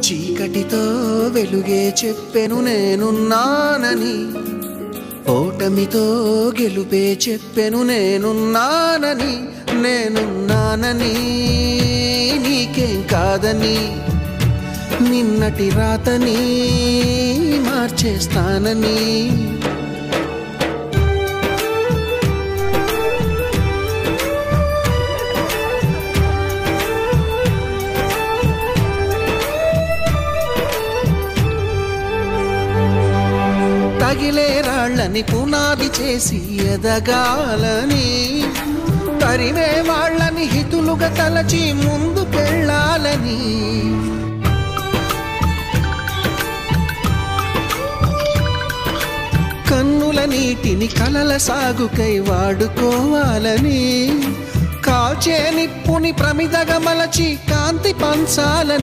చీకటితో వెలుగే చెప్పెను నేనున్నానని, ఓటమితో గెలుపే చెప్పెను నేనున్నానని. నేనున్నానని నీకేం కాదని, నిన్నటి రాతని మార్చేస్తానని. తగిలే రాళ్ళని పునాది చేసి ఎదగాలని, తరిమే వాళ్ళని హితులుగా తలచి ముందుకెళ్ళాలని. కన్నుల నీటిని కలల సాగుకై వాడుకోవాలని, కాల్చే నిప్పుని ప్రమిదగా మలచి కాంతి పంచాలని.